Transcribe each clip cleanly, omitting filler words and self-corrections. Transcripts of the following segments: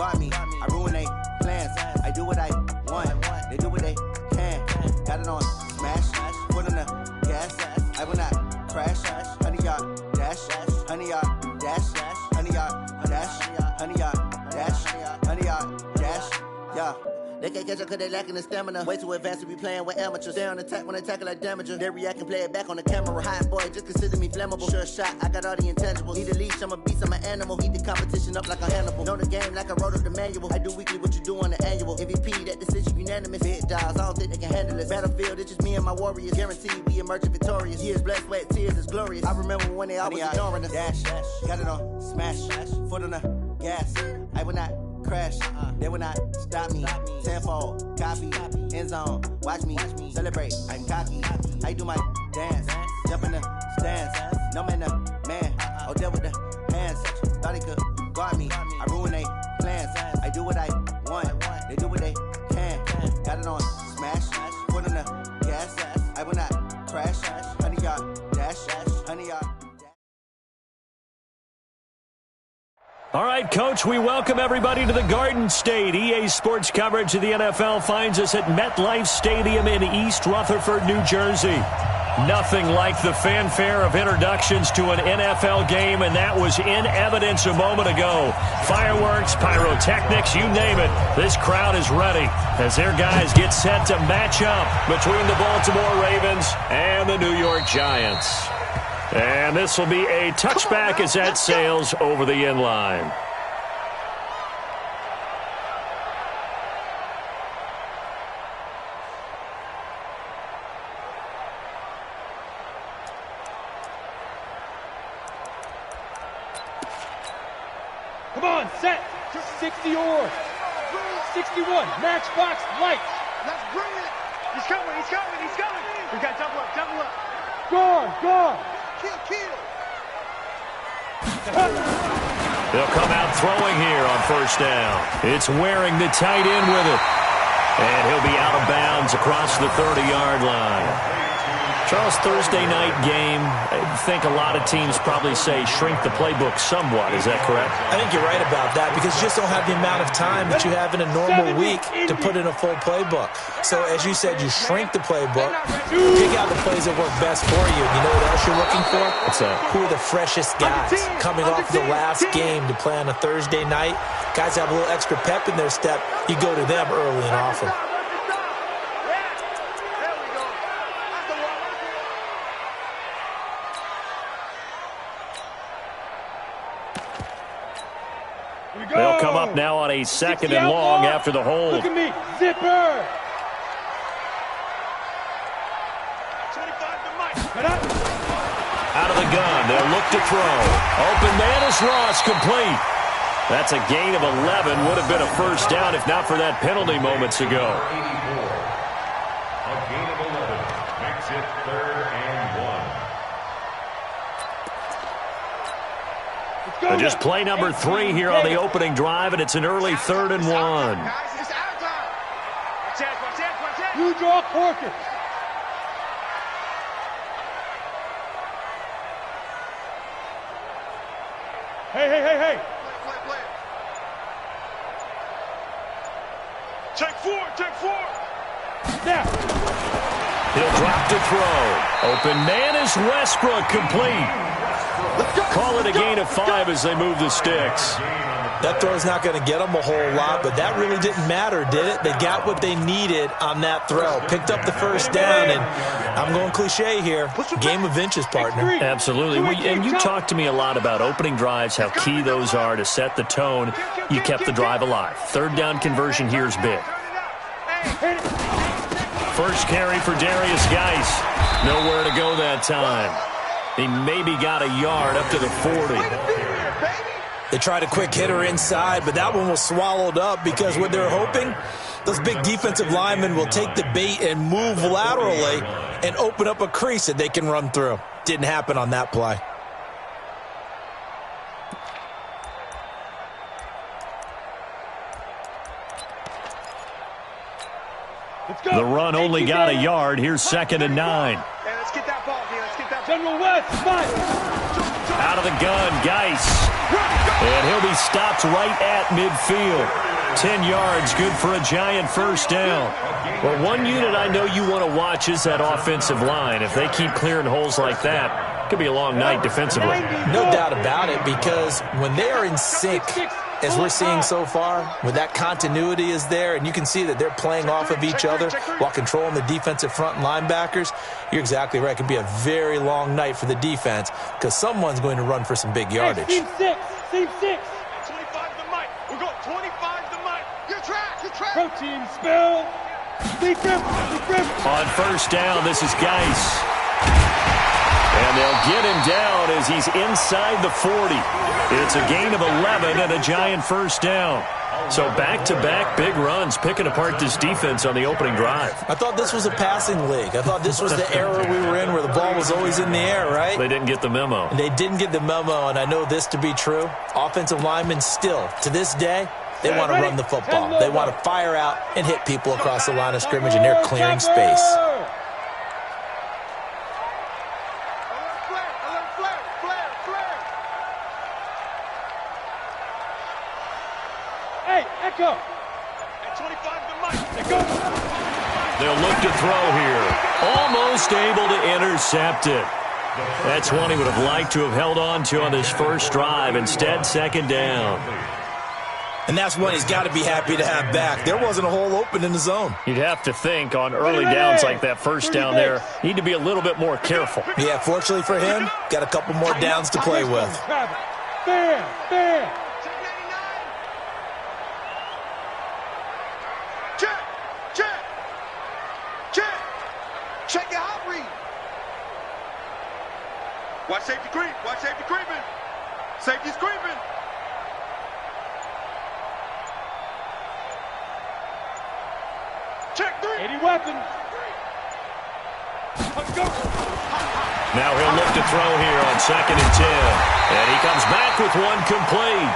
guard me. I ruin they plans. I do what I want. They do what they can. Got it on smash. Foot on the gas. I will not crash. 100-yard dash. 100-yard dash. 100-yard dash. 100-yard dash. 100-yard dash. Yeah. They can't catch up cause they lacking the stamina. Way too advanced to be playing with amateurs. They on attack when they tackle like damager. They react and play it back on the camera. Hot boy, just consider me flammable. Sure shot, I got all the intangibles. Need a leash, I'm a beast, I'm an animal. Eat the competition up like a Hannibal. Know the game like I wrote up the manual. I do weekly what you do on the annual. MVP, that decision unanimous. Big dials, I don't think they can handle it. Battlefield, it's just me and my warriors. Guaranteed we emerge victorious. Years, blood, sweat, tears, is glorious. I remember when they always ignoring us. Dash, got it on smash. Foot on the gas. I will not crash, they will not stop me. Tenfold, copy, end zone, watch me celebrate. I'm cocky, I do my dance, jump in the stands. No man, the man, oh there with the hands. Thought he could guard me. I ruin they plans. I do what I want. They do what they can. Got it on smash, foot on the gas. I will not crash. 100-yard dash, 100-yard. All right, Coach, we welcome everybody to the Garden State. EA Sports coverage of the NFL finds us at MetLife Stadium in East Rutherford, New Jersey. Nothing like the fanfare of introductions to an NFL game, and that was in evidence a moment ago. Fireworks, pyrotechnics, you name it. This crowd is ready as their guys get set to match up between the Baltimore Ravens and the New York Giants. And this will be a touchback as that sails over the end line. Come on, set. 60 or 61. Matchbox lights. Let's bring it. He's coming. He's coming. He's coming. We got double up. Double up. Gone. Kill. They'll come out throwing here on first down. It's Waring the tight end with it. And he'll be out of bounds across the 30-yard line. Charles, Thursday night game, I think a lot of teams probably say shrink the playbook somewhat. Is that correct? I think you're right about that because you just don't have the amount of time that you have in a normal week to put in a full playbook. So as you said, you shrink the playbook, pick out the plays that work best for you. You know what else you're looking for? What's that? Who are the freshest guys coming off the last game to play on a Thursday night? Guys have a little extra pep in their step. You go to them early and often. They'll come up now on a second and long after the hold. Look at me. Zipper. 25 to Mike. Out of the gun. They'll look to throw. Open man is lost. Complete. That's a gain of 11. Would have been a first down if not for that penalty moments ago. A gain of 11 makes it 3rd and 1. So just play number 3 here on the opening drive, and it's an early 3rd and 1. You draw Corker. Hey. Play. Take four. Now. He'll drop to throw. Open man is Westbrook, complete. Call it a gain of 5 as they move the sticks. That throw's not going to get them a whole lot, but that really didn't matter, did it? They got what they needed on that throw. Picked up the first down, and I'm going cliche here. Game of inches, partner. Absolutely. And you talked to me a lot about opening drives, how key those are to set the tone. You kept the drive alive. 3rd down conversion here is big. First carry for Darius Geis. Nowhere to go that time. He maybe got a yard up to the 40. They tried a quick hitter inside, but that one was swallowed up because what they're hoping, those big defensive linemen will take the bait and move laterally and open up a crease that they can run through. Didn't happen on that play. The run only got a yard. Here's 2nd and 9. Hey, let's get that ball here. Let's get that ball. General West, 5. Out of the gun, Geis. And he'll be stopped right at midfield. 10 yards, good for a Giant first down. Well, one unit I know you want to watch is that offensive line. If they keep clearing holes like that, it could be a long night defensively. No doubt about it, because when they are in sync, as we're seeing so far, when that continuity is there, and you can see that they're playing off of each other while controlling the defensive front linebackers, you're exactly right. It could be a very long night for the defense because someone's going to run for some big yardage. Team 6. Team 6. 25 the mic. We're going 25 the mic. Your track. Protein spill. Deep rim. On first down, this is Geis. And they'll get him down as he's inside the 40. It's a gain of 11 and a Giant first down. So back-to-back big runs picking apart this defense on the opening drive. I thought this was a passing league. I thought this was the era we were in where the ball was always in the air, right? They didn't get the memo. They didn't get the memo, and I know this to be true. Offensive linemen still, to this day, they want to run the football. They want to fire out and hit people across the line of scrimmage, and they're clearing space. Hey, Echo. 25 the mic. Go. They'll look to throw here. Almost able to intercept it. That's one he would have liked to have held on to on his first drive. Instead, second down. And that's one he's got to be happy to have back. There wasn't a hole open in the zone. You'd have to think on early downs like that first down there, need to be a little bit more careful. Yeah, fortunately for him, got a couple more downs to play with. Bam. Check your hot read. Watch safety creep. Watch safety creeping. Safety's creeping. Check 3. 80 weapons. Let's go. Now he'll look to throw here on 2nd and 10. And he comes back with one complete.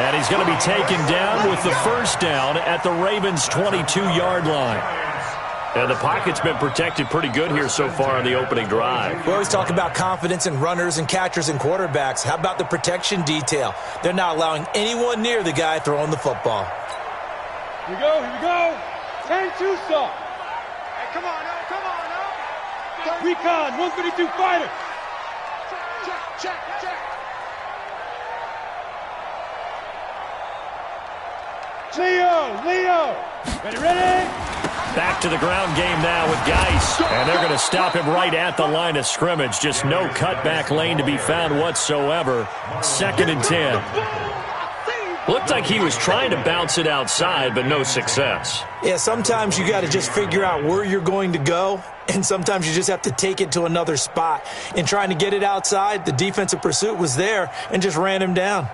And he's going to be taken down with the first down at the Ravens' 22-yard line. And the pocket's been protected pretty good here so far on the opening drive. We always talk about confidence in runners and catchers and quarterbacks. How about the protection detail? They're not allowing anyone near the guy throwing the football. Here we go. 10-2 saw. Hey, come on now. Recon, 152 fighter. Check. Leo. Ready? Back to the ground game now with Geis. And they're going to stop him right at the line of scrimmage. Just no cutback lane to be found whatsoever. 2nd and 10. Looked like he was trying to bounce it outside, but no success. Yeah, sometimes you got to just figure out where you're going to go, and sometimes you just have to take it to another spot. In trying to get it outside, the defensive pursuit was there and just ran him down.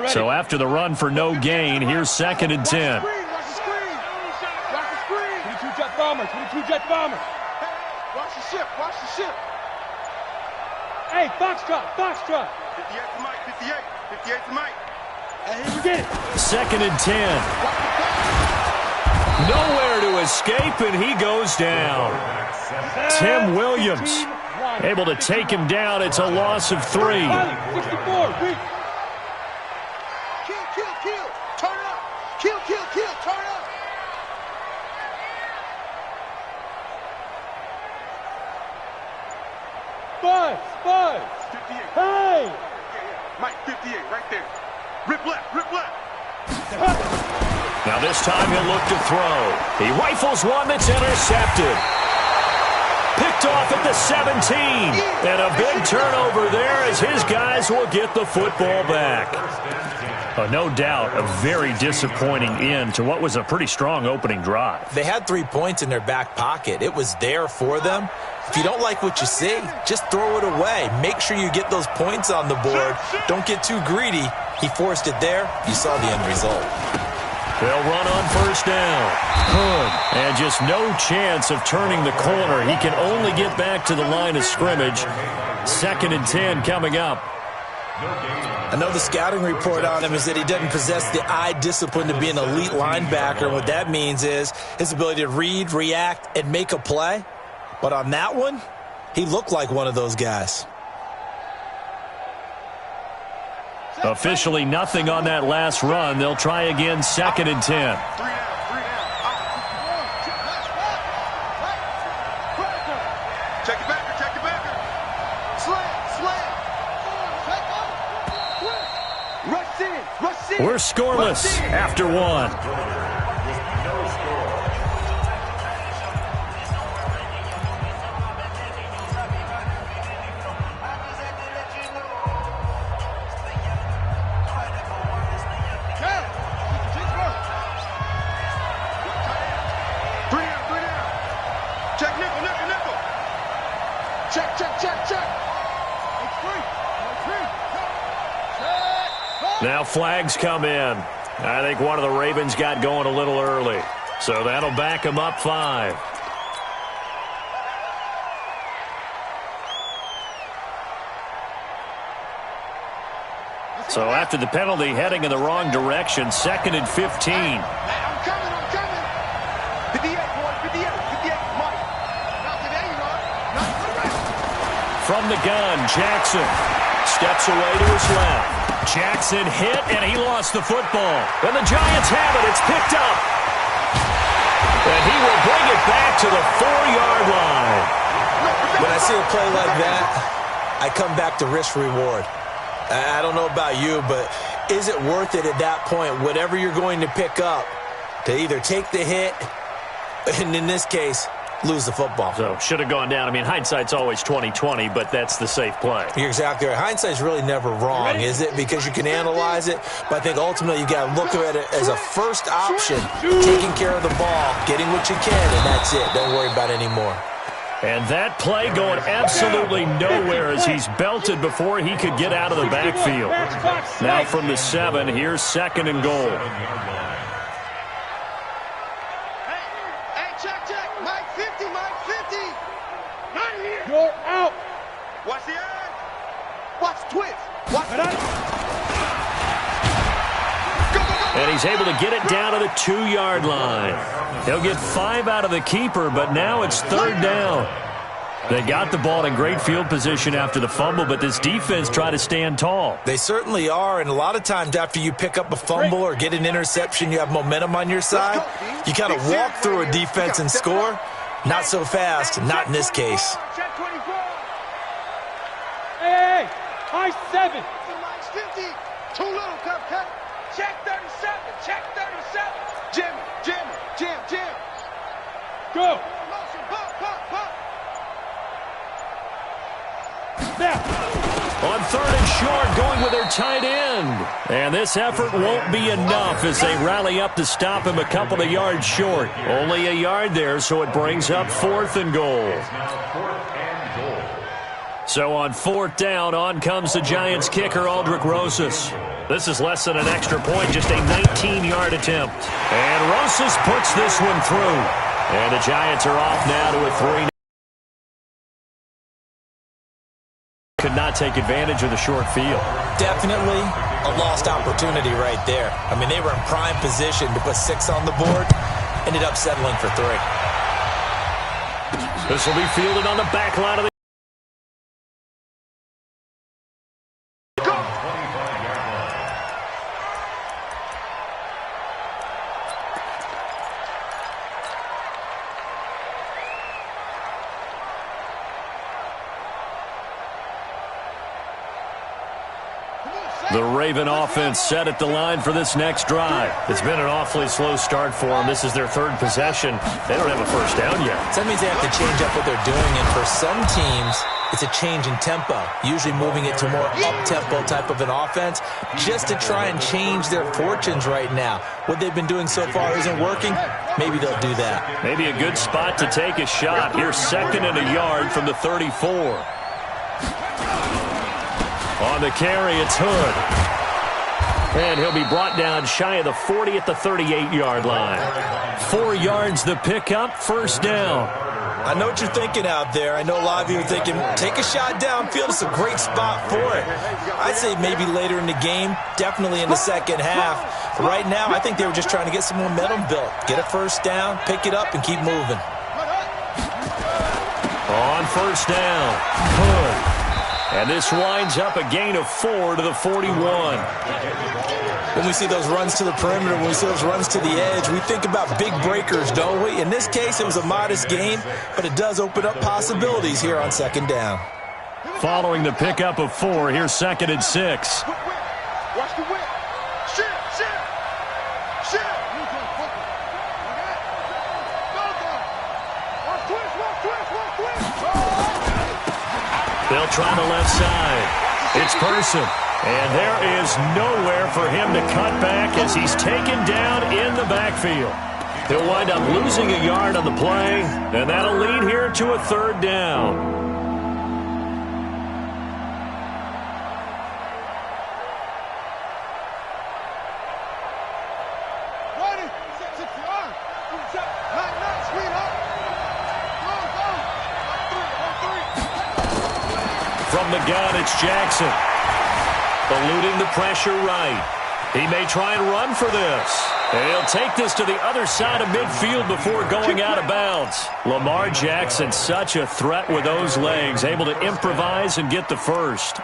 So after the run for no gain, here's 2nd and 10. Watch the screen. 22 jet bomber. Hey, watch the ship. Hey, Foxtrot. 58 to Mike. 58 to Mike. Hey, here we get it. 2nd and 10. Nowhere to escape, and he goes down. Tim Williams able to take him down. It's a loss of 3. 64, weak. Kill. Turn up. Kill. Turn up. Buzz. 58. Hey. Mike, 58, right there. Rip left. Now this time he'll look to throw. He rifles one that's intercepted. Picked off at the 17. And a big turnover there as his guys will get the football back. No doubt a very disappointing end to what was a pretty strong opening drive. They had 3 points in their back pocket. It was there for them. If you don't like what you see, just throw it away. Make sure you get those points on the board. Don't get too greedy. He forced it there. You saw the end result. They'll run on first down. Hood. And just no chance of turning the corner. He can only get back to the line of scrimmage. 2nd and 10 coming up. I know the scouting report on him is that he doesn't possess the eye discipline to be an elite linebacker. And what that means is his ability to read, react, and make a play. But on that one, he looked like one of those guys. Officially nothing on that last run. They'll try again, 2nd and 10. 3 down. Check it back. Rush in. We're scoreless after 1. Now flags come in. I think one of the Ravens got going a little early. So that'll back them up 5. So after the penalty, heading in the wrong direction, 2nd and 15. I'm coming. 58, boys, 58, Mike. Not today, you know. Not today. From the gun, Jackson steps away to his left. Jackson hit, and he lost the football. And the Giants have it. It's picked up. And he will bring it back to the 4-yard line. When I see a play like that, I come back to risk-reward. I don't know about you, but is it worth it at that point, whatever you're going to pick up, to either take the hit, and in this case, lose the football? So should have gone down. I mean, hindsight's always 20/20, but that's the safe play. You're exactly right. Hindsight's really never wrong, is it? Because you can analyze it, but I think ultimately you got to look at it as a first option, taking care of the ball, getting what you can, and that's it. Don't worry about it anymore. And that play going absolutely nowhere as he's belted before he could get out of the backfield. Now from the 7, here's 2nd and goal. You're out. Watch the eye. Watch twist. Watch it. And he's able to get it down to the 2-yard line. He'll get 5 out of the keeper, but now it's 3rd down. They got the ball in great field position after the fumble, but this defense tried to stand tall. They certainly are, and a lot of times after you pick up a fumble or get an interception, you have momentum on your side. You kind of walk through a defense and score. Not so fast, not in this case. Check 24. Hey, high 7. Mike's 50. Too little, cut. Check 37. Check 37. Jim. Go. Motion, pop. Now. On 3rd and short, going with their tight end. And this effort won't be enough as they rally up to stop him a couple of yards short. Only a yard there, so it brings up 4th and goal. So on 4th down, on comes the Giants kicker, Aldrich Rosas. This is less than an extra point, just a 19-yard attempt. And Rosas puts this one through. And the Giants are off now to a 3. Could not take advantage of the short field. Definitely a lost opportunity right there. I mean, they were in prime position to put 6 on the board, ended up settling for 3. This will be fielded on the back line of the The Raven offense set at the line for this next drive. It's been an awfully slow start for them. This is their 3rd possession. They don't have a first down yet. So that means they have to change up what they're doing, and for some teams, it's a change in tempo, usually moving it to more up-tempo type of an offense just to try and change their fortunes right now. What they've been doing so far isn't working. Maybe they'll do that. Maybe a good spot to take a shot. Here's 2nd and a yard from the 34. On the carry, it's Hood. And he'll be brought down shy of the 40 at the 38-yard line. 4 yards the pickup, 1st down. I know what you're thinking out there. I know a lot of you are thinking, take a shot downfield. It's a great spot for it. I'd say maybe later in the game, definitely in the second half. But right now, I think they were just trying to get some momentum built. Get a first down, pick it up, and keep moving. On first down, Hood. And this winds up a gain of 4 to the 41. When we see those runs to the perimeter, when we see those runs to the edge, we think about big breakers, don't we? In this case, it was a modest gain, but it does open up possibilities here on second down. Following the pickup of 4, here's 2nd and 6. Watch the whip. Shit. They'll try the left side. It's Person. And there is nowhere for him to cut back as he's taken down in the backfield. He'll wind up losing a yard on the play, and that'll lead here to a 3rd down. From the gun, it's Jackson. Eluding the pressure right. He may try and run for this. And he'll take this to the other side of midfield before going out of bounds. Lamar Jackson, such a threat with those legs, able to improvise and get the first.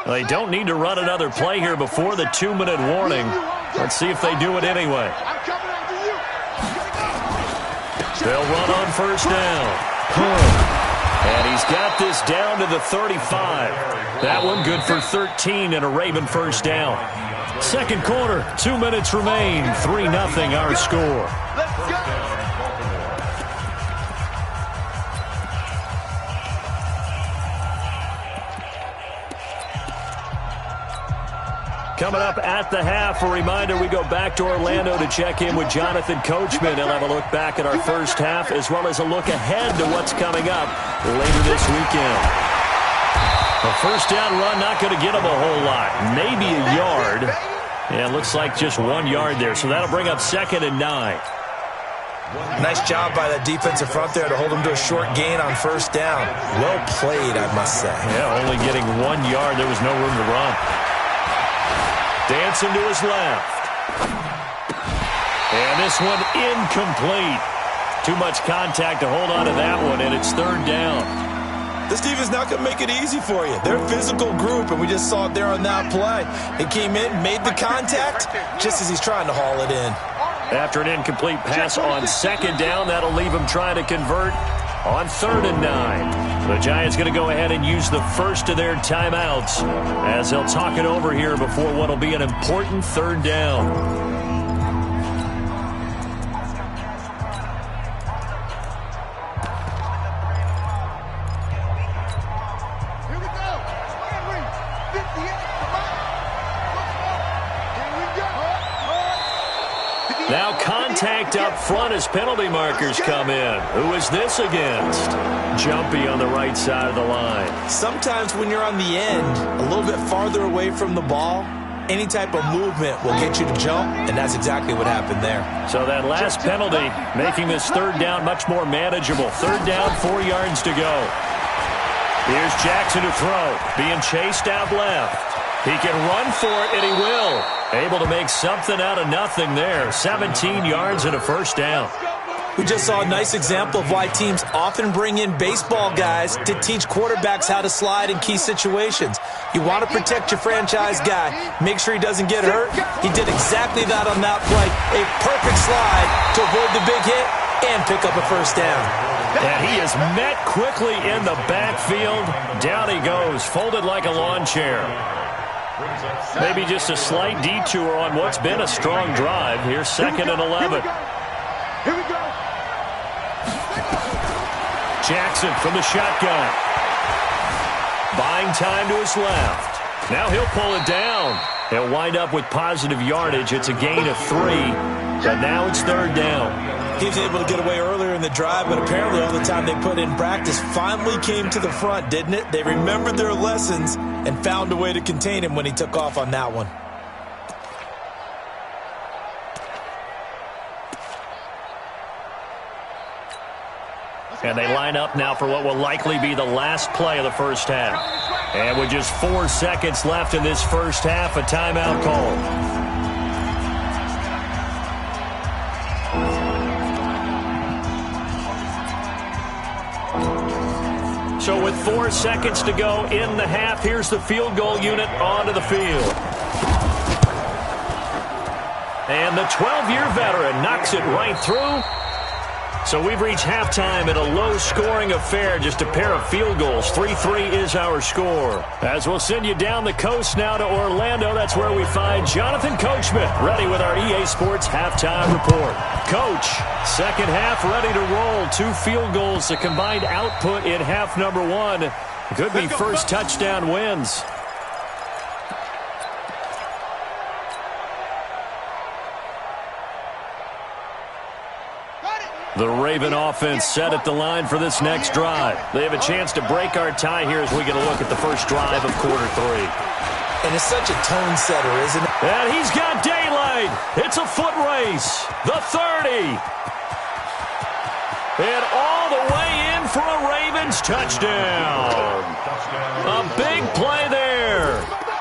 They don't need to run another play here before the 2-minute warning. Let's see if they do it anyway. They'll run on first down. And he's got this down to the 35. That one good for 13 and a Raven first down. Second quarter, 2 minutes remain. 3-0 our score. Coming up at the half, a reminder, we go back to Orlando to check in with Jonathan Coachman. He'll have a look back at our first half as well as a look ahead to what's coming up later this weekend. A first down run, not going to get him a whole lot. Maybe a yard. Yeah, it looks like just 1 yard there, so that'll bring up 2nd and 9. Nice job by that defensive front there to hold him to a short gain on first down. Well played, I must say. Yeah, only getting 1 yard. There was no room to run. Dancing to his left. And this one incomplete. Too much contact to hold on to that one, and it's 3rd down. This defense not going to make it easy for you. They're a physical group, and we just saw it there on that play. He came in, made the contact, just as he's trying to haul it in. After an incomplete pass on 2nd down, that'll leave him trying to convert on 3rd and 9. The Giants going to go ahead and use the first of their timeouts as they'll talk it over here before what will be an important 3rd down. Now contact up front as penalty markers come in. Who is this against? Jumpy on the right side of the line. Sometimes when you're on the end, a little bit farther away from the ball, any type of movement will get you to jump, and that's exactly what happened there. So that last penalty making this 3rd down much more manageable. 3rd down, 4 yards to go. Here's Jackson to throw. Being chased out left. He can run for it, and he will. Able to make something out of nothing there. 17 yards and a first down. We just saw a nice example of why teams often bring in baseball guys to teach quarterbacks how to slide in key situations. You want to protect your franchise guy. Make sure he doesn't get hurt. He did exactly that on that play. A perfect slide to avoid the big hit and pick up a first down. And he is met quickly in the backfield. Down he goes, folded like a lawn chair. Maybe just a slight detour on what's been a strong drive. Here's 2nd and 11. Here we go. Jackson from the shotgun. Buying time to his left. Now he'll pull it down. He'll wind up with positive yardage. It's a gain of 3. But now it's 3rd down. He was able to get away earlier in the drive, but apparently all the time they put in practice finally came to the front, didn't it? They remembered their lessons and found a way to contain him when he took off on that one. And they line up now for what will likely be the last play of the first half. And with just 4 seconds left in this first half, a timeout call. So with 4 seconds to go in the half, here's the field goal unit onto the field. And the 12-year veteran knocks it right through. So we've reached halftime at a low-scoring affair, just a pair of field goals. 3-3 is our score. As we'll send you down the coast now to Orlando, that's where we find Jonathan Coachman, ready with our EA Sports halftime report. Coach, second half ready to roll. 2 field goals, the combined output in half number 1. Could be first touchdown wins. The Raven offense set at the line for this next drive. They have a chance to break our tie here as we get a look at the first drive of quarter 3. And it's such a tone setter, isn't it? And he's got daylight. It's a foot race. The 30. And all the way in for a Ravens touchdown. A big play there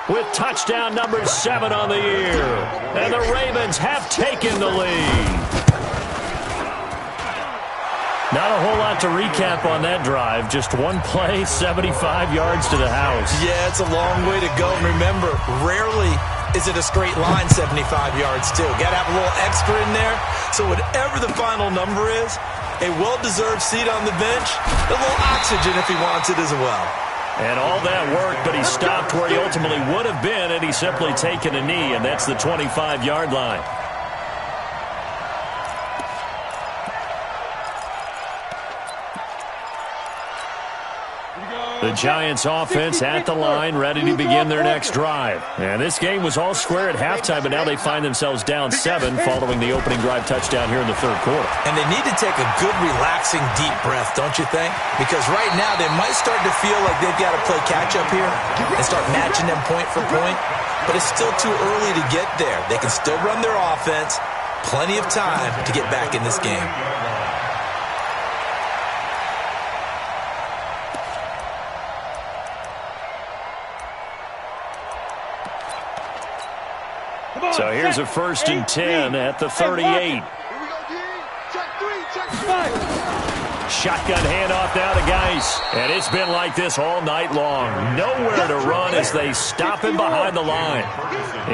with touchdown number 7 on the year. And the Ravens have taken the lead. Not a whole lot to recap on that drive. Just one play, 75 yards to the house. Yeah, it's a long way to go. And remember, rarely is it a straight line 75 yards, too. Got to have a little extra in there. So whatever the final number is, a well-deserved seat on the bench, a little oxygen if he wants it as well. And all that work, but he stopped where he ultimately would have been, and he's simply taken a knee, and that's the 25-yard line. The Giants offense at the line, ready to begin their next drive. And this game was all square at halftime, but now they find themselves down 7 following the opening drive touchdown here in the third quarter. And they need to take a good, relaxing, deep breath, don't you think? Because right now they might start to feel like they've got to play catch-up here and start matching them point for point. But it's still too early to get there. They can still run their offense. Plenty of time to get back in this game. So here's a 1st and 10 at the 38. Shotgun handoff now to Geis. And it's been like this all night long. Nowhere to run as they stop him behind the line.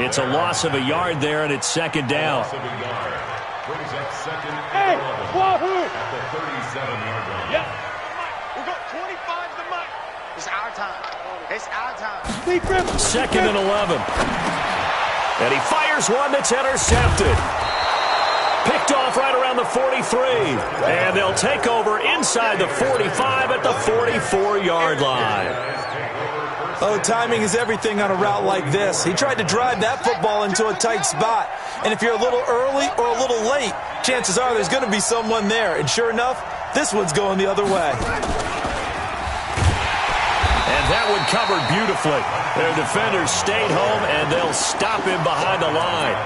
It's a loss of a yard there, and it's 2nd down. Hey, Wahoo! At the 37-yard line. Yeah. We got 25 to make. It's our time. It's our time. 2nd and 11. And he fires one that's intercepted. Picked off right around the 43. And they'll take over inside the 45 at the 44-yard line. Oh, timing is everything on a route like this. He tried to drive that football into a tight spot. And if you're a little early or a little late, chances are there's going to be someone there. And sure enough, this one's going the other way. And that one covered beautifully. Their defenders stayed home, and they'll stop him behind the line.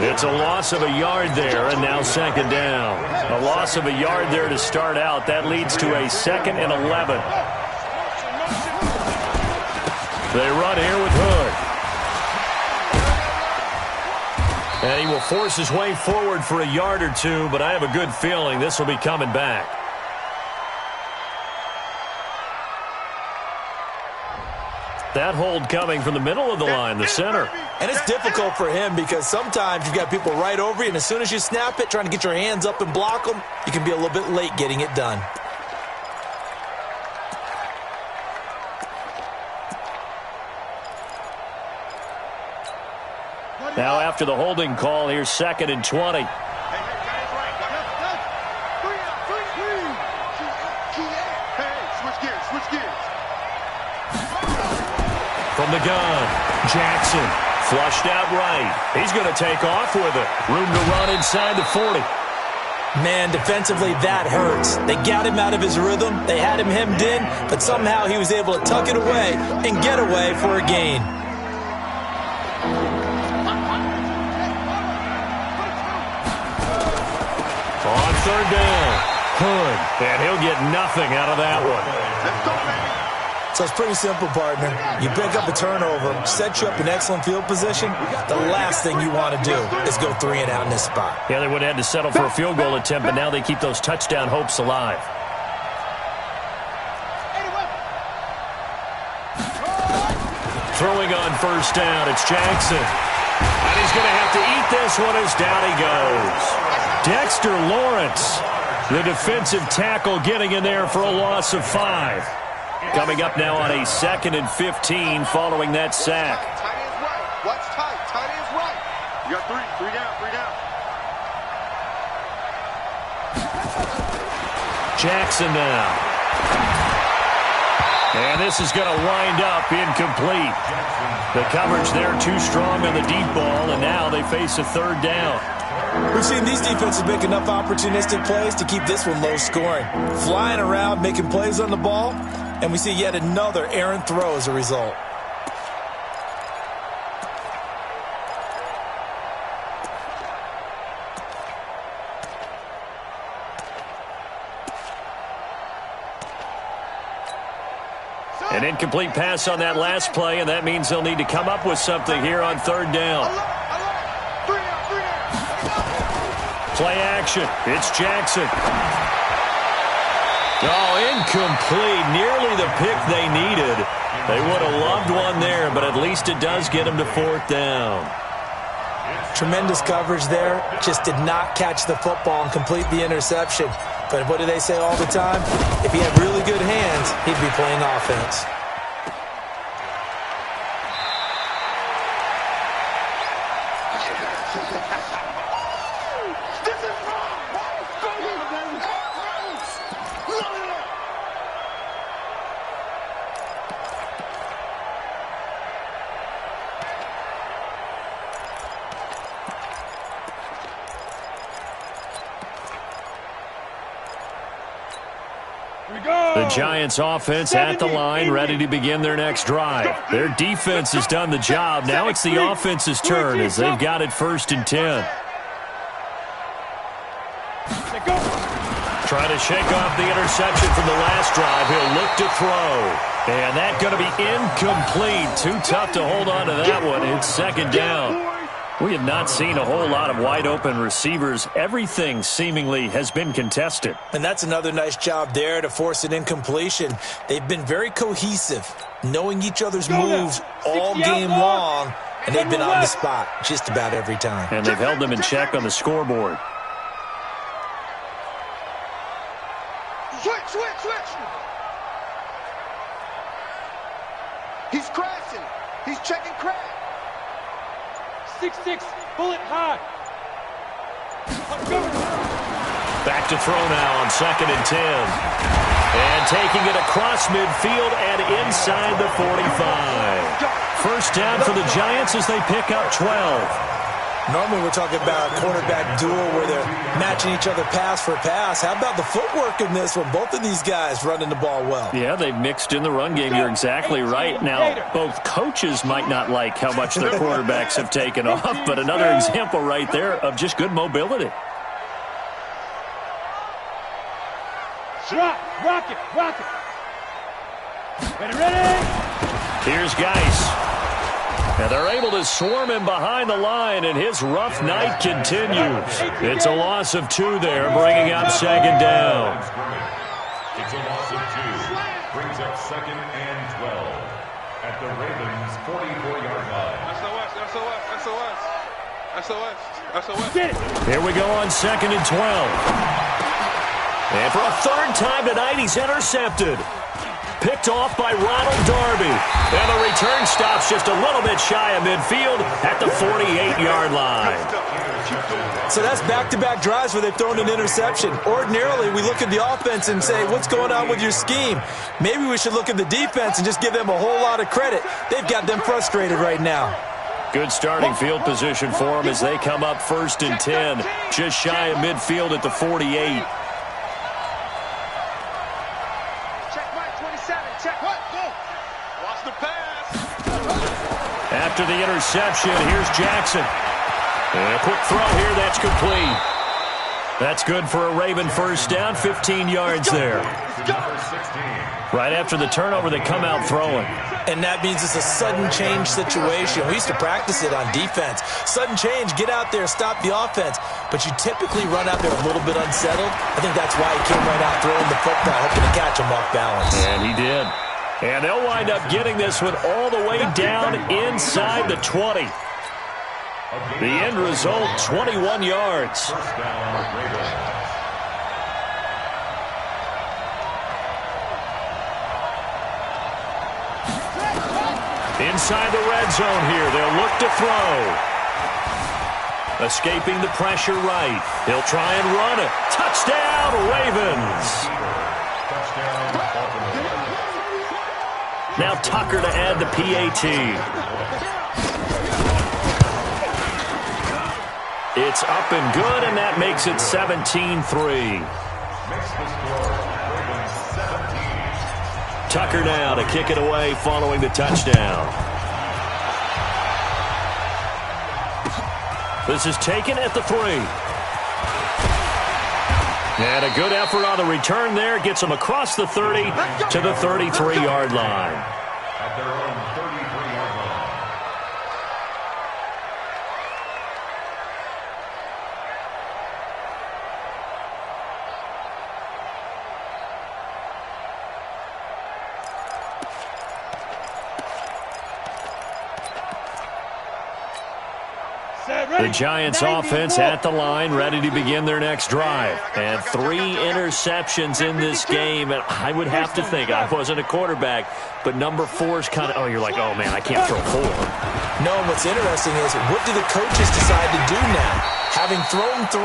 It's a loss of a yard there, and now 2nd down. A loss of a yard there to start out. That leads to a 2nd and 11. They run here with Hood. And he will force his way forward for a yard or two, but I have a good feeling this will be coming back. That hold coming from the middle of the line, the center. And it's difficult for him because sometimes you've got people right over you, and as soon as you snap it, trying to get your hands up and block them, you can be a little bit late getting it done. Now after the holding call, here's 2nd and 20. From the gun, Jackson flushed out right. He's going to take off with it. Room to run inside the 40. Man, defensively, that hurts. They got him out of his rhythm. They had him hemmed in, but somehow he was able to tuck it away and get away for a gain. On third down, Hood, and he'll get nothing out of that one. So it's pretty simple, partner. You pick up a turnover, set you up in excellent field position. The last thing you want to do is go 3 and out in this spot. Yeah, they would have had to settle for a field goal attempt, but now they keep those touchdown hopes alive. Throwing on first down, it's Jackson. And he's going to have to eat this one as down he goes. Dexter Lawrence, the defensive tackle, getting in there for a loss of 5. Coming up now on a 2nd and 15 following that sack. Tight end's right. Watch tight. Tight end's right. You got 3 down, 3 down. Jackson now. And this is going to wind up incomplete. The coverage there too strong on the deep ball, and now they face a 3rd down. We've seen these defenses make enough opportunistic plays to keep this one low scoring. Flying around, making plays on the ball, and we see yet another errant throw as a result. An incomplete pass on that last play, and that means they'll need to come up with something here on 3rd down. Play action. It's Jackson. Oh, incomplete. Nearly the pick they needed. They would have loved one there, but at least it does get them to 4th down. Tremendous coverage there. Just did not catch the football and complete the interception. But what do they say all the time? If he had really good hands, he'd be playing offense. The Giants offense at the line, ready to begin their next drive. Their defense has done the job. Now it's the offense's turn as they've got it 1st and 10. Trying to shake off the interception from the last drive. He'll look to throw. And that's going to be incomplete. Too tough to hold on to that one. It's 2nd down. We have not seen a whole lot of wide-open receivers. Everything seemingly has been contested. And that's another nice job there to force an incompletion. They've been very cohesive, knowing each other's moves all game long, and they've been on the spot just about every time. And they've held them in check on the scoreboard. Switch. He's crashing. He's checking crash. 6-6, bullet high. Back to throw now on 2nd and 10. And taking it across midfield and inside the 45. 1st down for the Giants as they pick up 12. Normally we're talking about a quarterback duel where they're matching each other pass for pass. How about the footwork in this one? Both of these guys running the ball well. Yeah, they've mixed in the run game. You're exactly right. Now, both coaches might not like how much their quarterbacks have taken off, but another example right there of just good mobility. Rock it. Ready. Here's Geis. And they're able to swarm him behind the line, and his rough night continues. It's a loss of 2 there, bringing up 2nd down. It's a loss of 2. Brings up 2nd and 12 at the Ravens' 44-yard line. SOS. Get it. Here we go on 2nd and 12. And for a 3rd time tonight, he's intercepted. Picked off by Ronald Darby. And the return stops just a little bit shy of midfield at the 48-yard line. So that's back-to-back drives where they've thrown an interception. Ordinarily, we look at the offense and say, what's going on with your scheme? Maybe we should look at the defense and just give them a whole lot of credit. They've got them frustrated right now. Good starting field position for them as they come up 1st and 10. Just shy of midfield at the 48. Check right, 27. Check what? Go. Watch the pass. After the interception, here's Jackson. And a quick throw here, that's complete. That's good for a Raven first down, 15 yards there. Right after the turnover, they come out throwing. And that means it's a sudden change situation. We used to practice it on defense. Sudden change, get out there, stop the offense. But you typically run out there a little bit unsettled. I think that's why he came right out throwing the football, hoping to catch him off balance. And he did. And they'll wind up getting this one all the way down inside the 20. The end result, 21 yards. Inside the red zone here, they'll look to throw. Escaping the pressure right. He'll try and run it. Touchdown, Ravens. Now Tucker to add the PAT. It's up and good, and that makes it 17-3. Tucker now to kick it away following the touchdown. This is taken at the 3. And a good effort on the return there. Gets him across the 30 to the 33-yard line. At their own 33-yard line. The Giants offense at the line, ready to begin their next drive. And 3 interceptions in this game. And I would have to think, I wasn't a quarterback, but number 4 is kind of, oh, you're like, oh, man, I can't throw 4. No, and what's interesting is, what do the coaches decide to do now? Having thrown 3,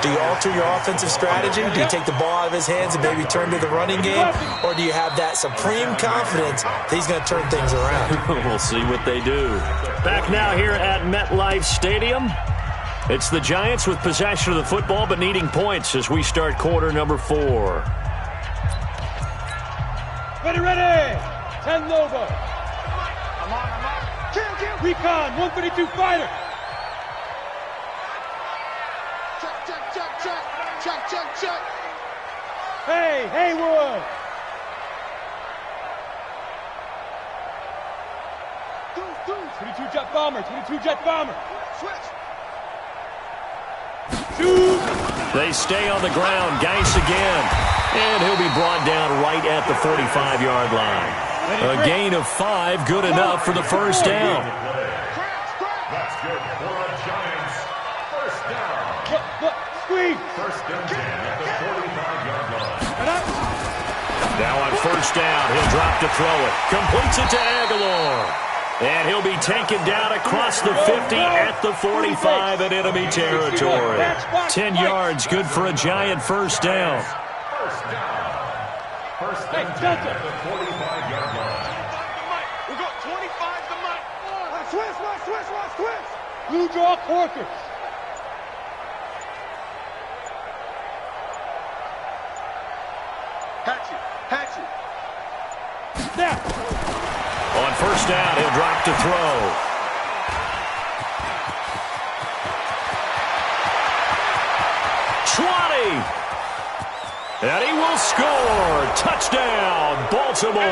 do you alter your offensive strategy? Do you take the ball out of his hands and maybe turn to the running game? Or do you have that supreme confidence that he's going to turn things around? We'll see what they do. Back now here at MetLife Stadium. It's the Giants with possession of the football but needing points as we start quarter number 4. Ready. 10 Lobo. I'm on. Kill. Recon, 132 fighter. Check. Hey, Haywood. Do. 22 jet bomber. Switch. Shoot. They stay on the ground. Geis again. And he'll be brought down right at the 45-yard line. A gain of 5, good enough for the first down. That's good for a Giants first down. Squeeze. First and 10 at the 45-yard line. Now on first down, he'll drop to throw it. Completes it to Aguilar. And he'll be taken down across the 50 at the 45 in enemy territory. 10 yards, good for a Giant first down. First and 10 at the 45-yard line. We got 25 the mic. Switch. Blue draw quarters. Hatchet. Snap. On first down, he'll drop to throw. And he will score. Touchdown, Baltimore.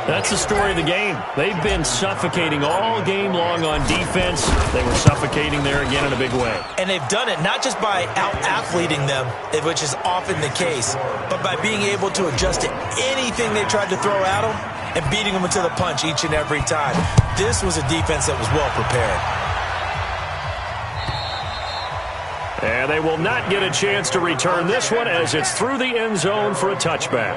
That's the story of the game. They've been suffocating all game long on defense. They were suffocating there again in a big way. And they've done it not just by out-athleting them, which is often the case, but by being able to adjust to anything they tried to throw at them and beating them into the punch each and every time. This was a defense that was well prepared. And they will not get a chance to return this one as it's through the end zone for a touchback.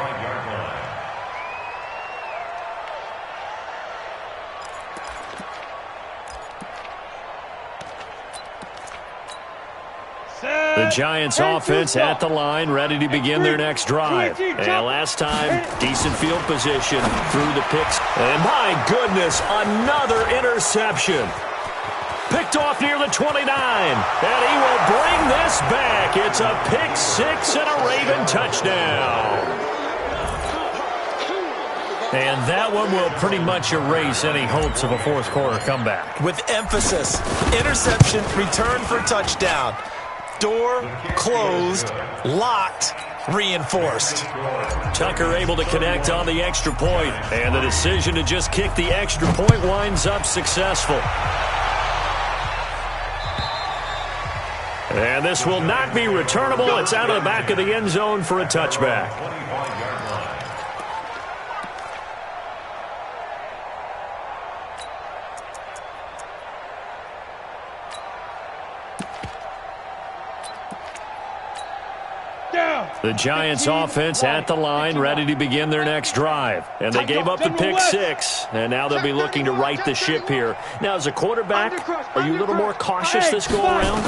The The Giants offense at the line, ready to begin their next drive. And last time, decent field position through the picks. And my goodness, another interception. Picked off near the 29, and he will bring this back. It's a pick six and a Raven touchdown. And that one will pretty much erase any hopes of a fourth quarter comeback. With emphasis, interception, return for touchdown. Door closed, locked, reinforced. Tucker able to connect on the extra point, and the decision to just kick the extra point winds up successful. And this will not be returnable. It's out of the back of the end zone for a touchback. The Giants offense at the line, ready to begin their next drive. And they gave up the pick six, and now they'll be looking to right the ship here. Now, as a quarterback, are you a little more cautious this go-around?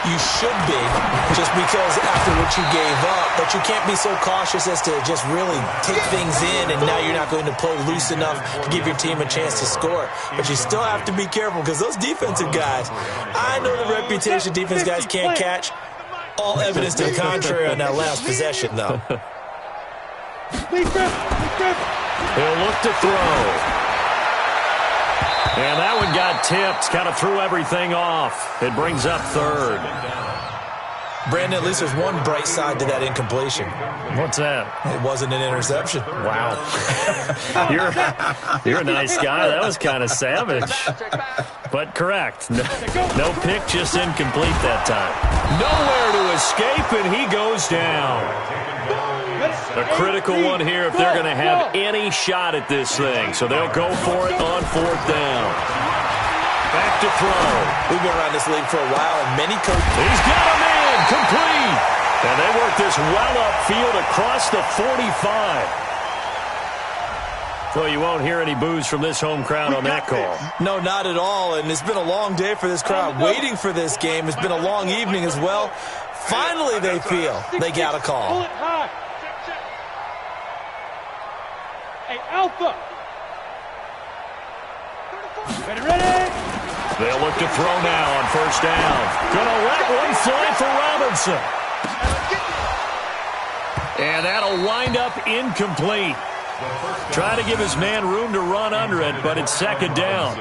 You should be, just because after what you gave up, but you can't be so cautious as to just really take things in, and now you're not going to play loose enough to give your team a chance to score. But you still have to be careful, because those defensive guys, I know the reputation defense guys can't catch. All evidence to the contrary on that last possession, though. He'll look to throw. And that one got tipped, kind of threw everything off. It brings up third. Brandon, at least there's one bright side to that incompletion. What's that? It wasn't an interception. Wow. You're a nice guy. That was kind of savage. But correct. No pick, just incomplete that time. Nowhere to escape, and he goes down. A critical one here if they're going to have any shot at this thing. So they'll go for it on fourth down. Back to throw. We've been around this league for a while, and many coaches. He's got a man, complete. And they work this well upfield across the 45. Well, you won't hear any boos from this home crowd on that call. No, not at all, and it's been a long day for this crowd. Waiting for this game. It's been a long evening as well. Finally, they feel they got a call. Hey, Alpha. Ready? They'll look to throw now on first down. Gonna let one fly for Robinson. And that'll wind up incomplete. Try to give his man room to run under it, but it's second down.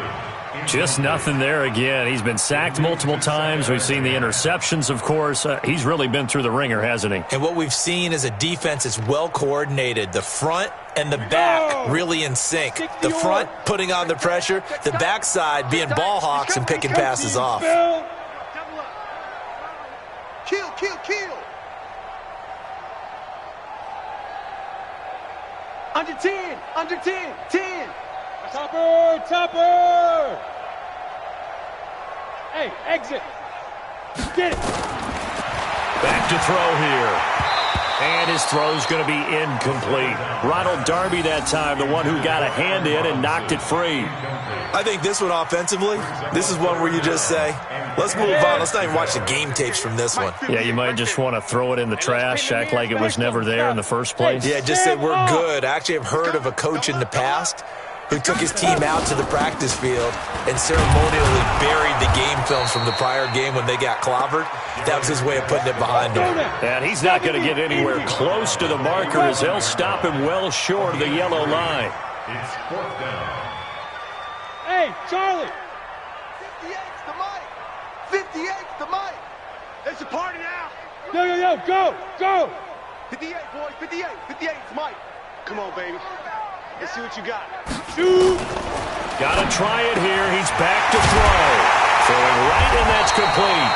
Just nothing there again. He's been sacked multiple times. We've seen the interceptions, of course. He's really been through the ringer, hasn't he? And what we've seen is a defense that's well coordinated. The front and the back really in sync. The front putting on the pressure, the backside being ball hawks and picking passes off. Kill. Under 10. 10. Topper. Hey, exit. Get it. Back to throw here. And his throw's going to be incomplete. Ronald Darby that time, the one who got a hand in and knocked it free. I think this one offensively, this is one where you just say, let's move on. Let's not even watch the game tapes from this one. Yeah, you might just want to throw it in the trash, act like it was never there in the first place. Yeah, just say we're good. I actually have heard of a coach in the past who took his team out to the practice field and ceremonially buried the game films from the prior game when they got clobbered. That was his way of putting it behind him. And he's not going to get anywhere close to the marker as they'll stop him well short of the yellow line. It's fourth down. Hey, Charlie. 58's the mic. 58's the mic. It's a party now. Yo, go. 58, boys. 58's Mike. Come on, baby. Let's see what you got. Shoot. Got to try it here. He's back to throw. Throwing right, and that's complete.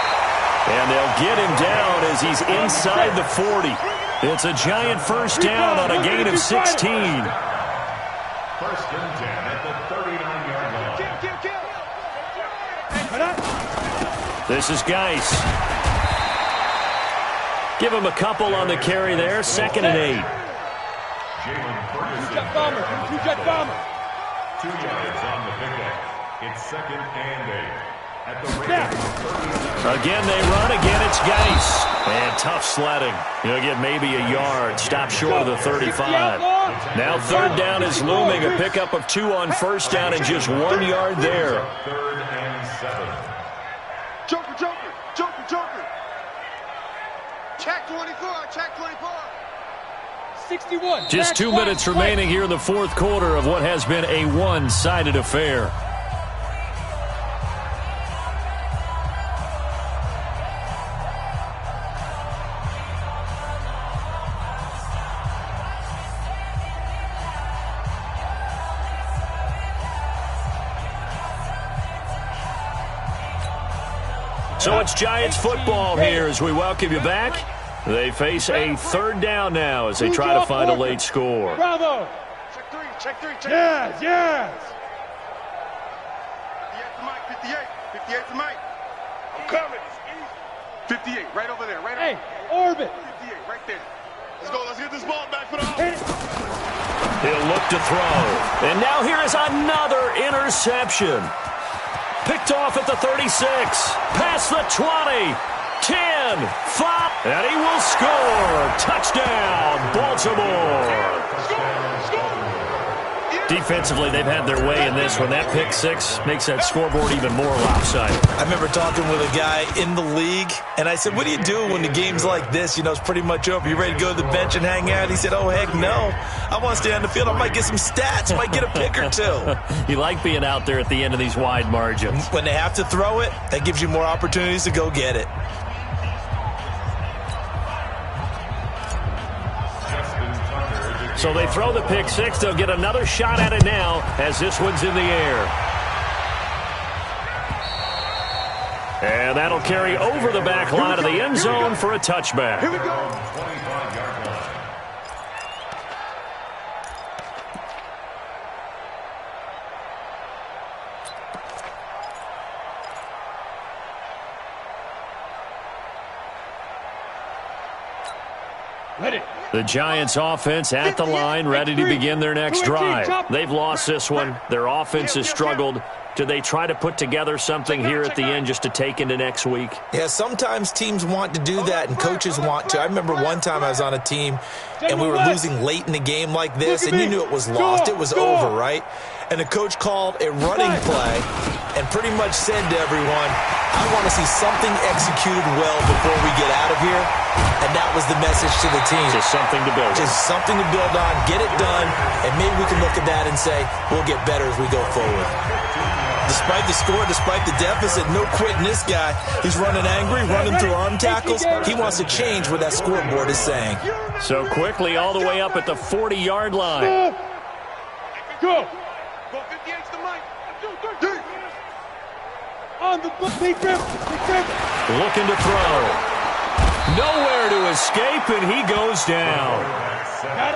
And they'll get him down as he's inside the 40. It's a giant first down on a gain of 16. First and 10 at the 39-yard line. Kill. This is Geis. Give him a couple on the carry there. Second and 8. Two-jet bomber. 2 yards on the pickup. It's second and 8. At the Ravens, Again, they run. Again, it's Geis. And tough sledding. He'll get maybe a yard. Stop short of the 35. Now third down is looming. A pickup of 2 on first down and just 1 yard there. 3rd and 7. Joker, Joker, Joker, Joker. Check 24, check 24. 61. Just 2 minutes remaining here in the fourth quarter of what has been a one-sided affair. So it's Giants football here as we welcome you back. They face a third down now as they try to find a late score. Bravo. Check 3, check 3, check 3. Yes, yes. 58 to Mike, 58. 58 to Mike. I'm coming. 58, right over there, right Hey, over orbit. 58, right there. Let's go, let's get this ball back for the Hit it. He'll look to throw. And now here is another interception. Picked off at the 36. Past the 20. 10. 5. And he will score. Touchdown, Baltimore. Defensively, they've had their way in this one. That pick six makes that scoreboard even more lopsided. I remember talking with a guy in the league, and I said, what do you do when the game's like this? You know, it's pretty much over. You ready to go to the bench and hang out? He said, oh, heck no. I want to stay on the field. I might get some stats. I might get a pick or two. You like being out there at the end of these wide margins. When they have to throw it, that gives you more opportunities to go get it. So they throw the pick six. They'll get another shot at it now as this one's in the air. And that'll carry over the back line of the end zone for a touchback. Here we go. 25-yard line. Ready. The Giants offense at the line, ready to begin their next drive. They've lost this one. Their offense has struggled. Do they try to put together something here at the end just to take into next week? Yeah, sometimes teams want to do that and coaches want to. I remember one time I was on a team and we were losing late in the game like this and you knew it was lost. It was over, right? And the coach called a running play and pretty much said to everyone, I want to see something executed well before we get out of here. And that was the message to the team. Just something to build on. Just something to build on, get it done, and maybe we can look at that and say, we'll get better as we go forward. Despite the score, despite the deficit, no quitting this guy. He's running angry, running through arm tackles. He wants to change what that scoreboard is saying. So quickly all the way up at the 40-yard line. Go. Go 58 to Mike. 2, 3. On the big rip. Looking to throw. Nowhere to escape, and he goes down.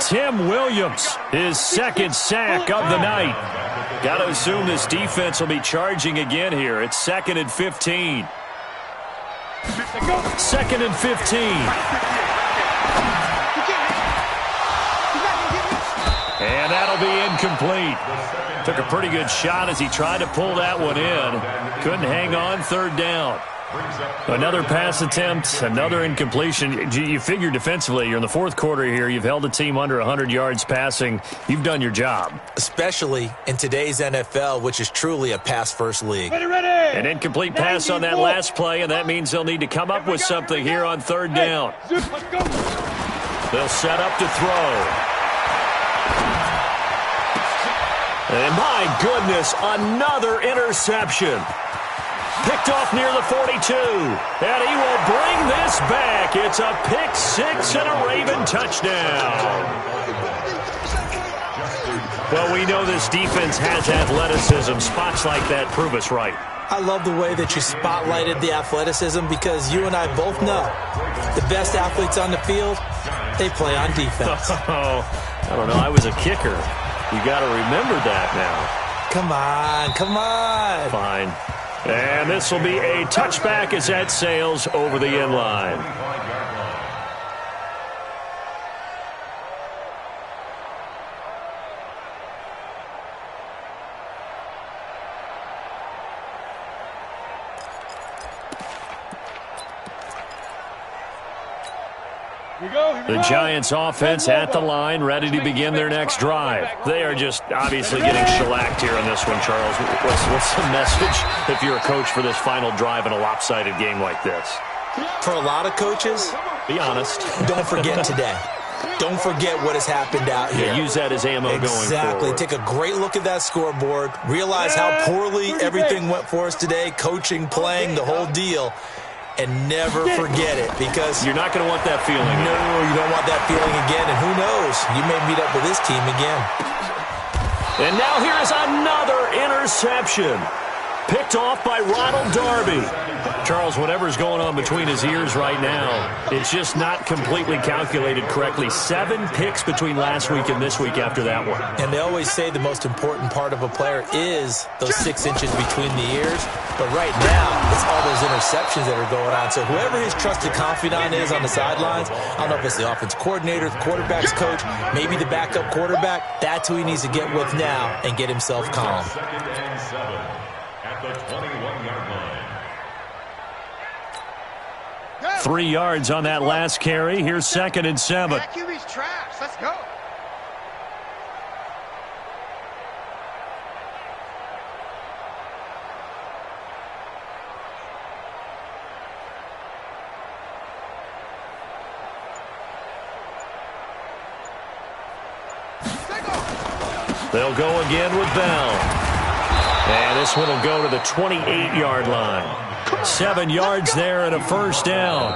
Tim Williams, his second sack of the night. Got to assume this defense will be charging again here. It's 2nd and 15. 2nd and 15. And that'll be incomplete. Took a pretty good shot as he tried to pull that one in. Couldn't hang on, third down. Another pass attempt, another incompletion. You figure defensively, you're in the fourth quarter here. You've held a team under 100 yards passing. You've done your job. Especially in today's NFL, which is truly a pass-first league. Ready. An incomplete pass on that last play, and that means they'll need to come up with something here on third down. Let's go. They'll set up to throw. And my goodness, another interception. Picked off near the 42. And he will bring this back. It's a pick six and a Raven touchdown. Well, we know this defense has athleticism. Spots like that prove us right. I love the way that you spotlighted the athleticism because you and I both know the best athletes on the field, they play on defense. Oh, I don't know. I was a kicker. You got to remember that now. Come on. Fine. And this will be a touchback as that sails over the end line. The Giants offense at the line, ready to begin their next drive. They are just obviously getting shellacked here in this one, Charles. What's the message if you're a coach for this final drive in a lopsided game like this? For a lot of coaches, be honest. Don't forget today. Don't forget what has happened out here. Yeah, use that as ammo going forward. Exactly. Take a great look at that scoreboard. Realize how poorly everything went for us today. Coaching, playing, the whole deal. And never forget it, because you're not going to want that feeling. No, you don't want that feeling again. And who knows? You may meet up with this team again. And now here is another interception. Picked off by Ronald Darby. Charles, whatever's going on between his ears right now, it's just not completely calculated correctly. 7 picks between last week and this week after that one. And they always say the most important part of a player is those 6 inches between the ears. But right now, it's all those interceptions that are going on. So whoever his trusted confidant is on the sidelines, I don't know if it's the offense coordinator, the quarterback's coach, maybe the backup quarterback, that's who he needs to get with now and get himself calm. 2nd and 7 at the 21-yard line. 3 yards on that last carry. Here's 2nd and 7. That QB's trash. Let's go. They'll go again with Bell. And this one will go to the 28-yard line. 7 yards there and a first down.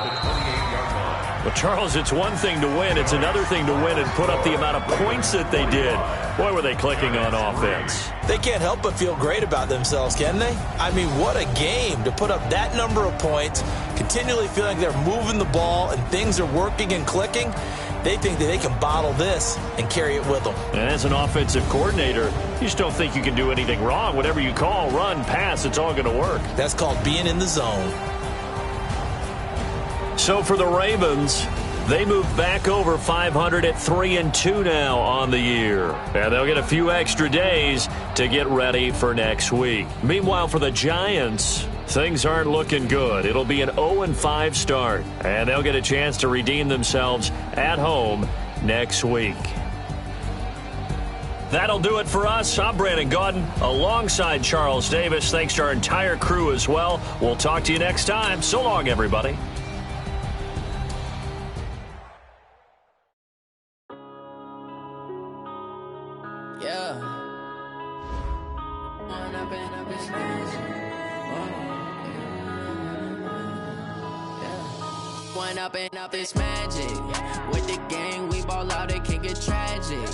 Well, Charles, it's one thing to win. It's another thing to win and put up the amount of points that they did. Boy, were they clicking on offense. They can't help but feel great about themselves, can they? I mean, what a game to put up that number of points, continually feeling they're moving the ball and things are working and clicking. They think that they can bottle this and carry it with them. And as an offensive coordinator, you just don't think you can do anything wrong. Whatever you call, run, pass, it's all going to work. That's called being in the zone. So for the Ravens, they move back over 500 at 3-2 now on the year. And they'll get a few extra days to get ready for next week. Meanwhile, for the Giants, things aren't looking good. It'll be an 0-5 start, and they'll get a chance to redeem themselves at home next week. That'll do it for us. I'm Brandon Gaudin alongside Charles Davis. Thanks to our entire crew as well. We'll talk to you next time. So long, everybody. Up this magic with the gang, we ball out, it can get tragic.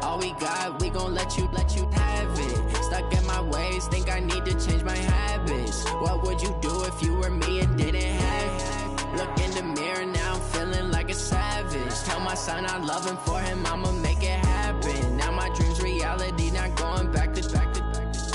All we got, we gon' let you have it. Stuck in my ways, think I need to change my habits. What would you do if you were me and didn't have it? Look in the mirror, now I'm feeling like a savage. Tell my son I love him, for him I'ma make it happen. Now my dreams reality, not going back to.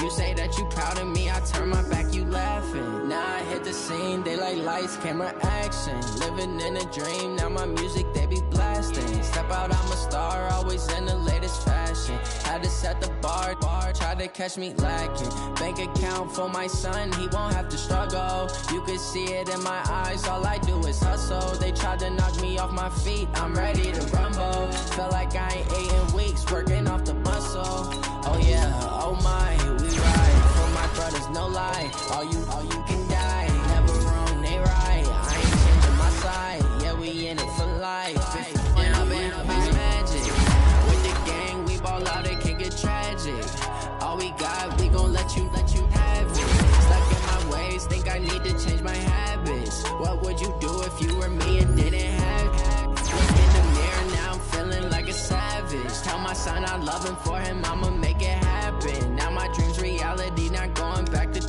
You say that you proud of me, I turn my back, you laughing. Now I hit the scene, they like lights, camera, action. Living in a dream, now my music, they be blasting. Step out, I'm a star, always in the latest fashion. Had to set the bar, try to catch me lacking. Bank account for my son, he won't have to struggle. You can see it in my eyes, all I do is hustle. They tried to knock me off my feet, I'm ready to rumble. Felt like I ain't ate in weeks, working off the muscle. Oh yeah, oh my, we ride for my brothers, no lie. All you can die, never wrong, they right. I ain't changing my side, yeah, we in it for life. Magic with the gang, we ball out, it can get tragic. All we got, we gon' let you have it. Stuck in my ways, think I need to change my habits. What would you do if you were me and didn't have it? Look in the mirror, now I'm feeling like a savage. Tell my son I love him, for him I'ma make it happen. Now my dreams reality, not going back to.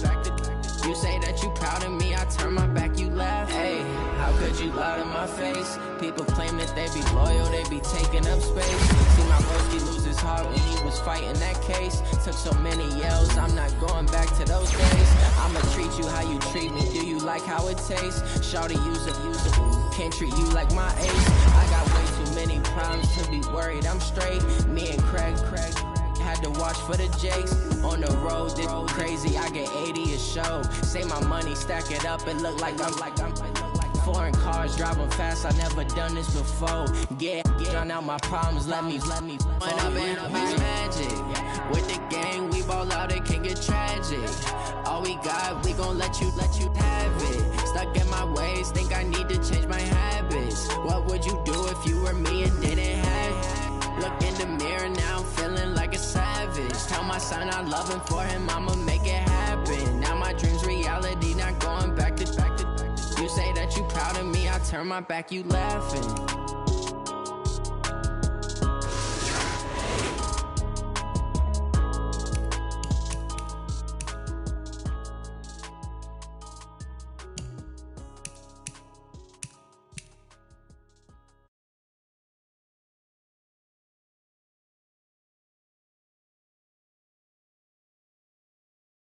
You say that you proud of me, I turn my back, you laugh. Hey, how could you lie to my face? People claim that they be loyal, they be taking up space. See my broski lose his heart when he was fighting that case. Took so many yells, I'm not going back to those days. I'ma treat you how you treat me, do you like how it tastes? Shawty, use it, can't treat you like my ace. I got way too many problems to be worried, I'm straight. Me and Craig had to watch for the Jakes. On the road, this crazy, I get 80 a show. Say my money, stack it up, and look like I'm foreign cars, driving fast, I never done this before. Drown out my problems, let me When I've been magic. With the gang, we ball out, it can get tragic. All we got, we gon' let you have it. Stuck in my ways, think I need to change my habits. What would you do if you were me and didn't have it? Look in the mirror now, I'm feeling like a savage. Tell my son I love him, for him I'ma make it happen. Now my dream's reality, not going back to. You say that you proud of me, I turn my back, you laughing.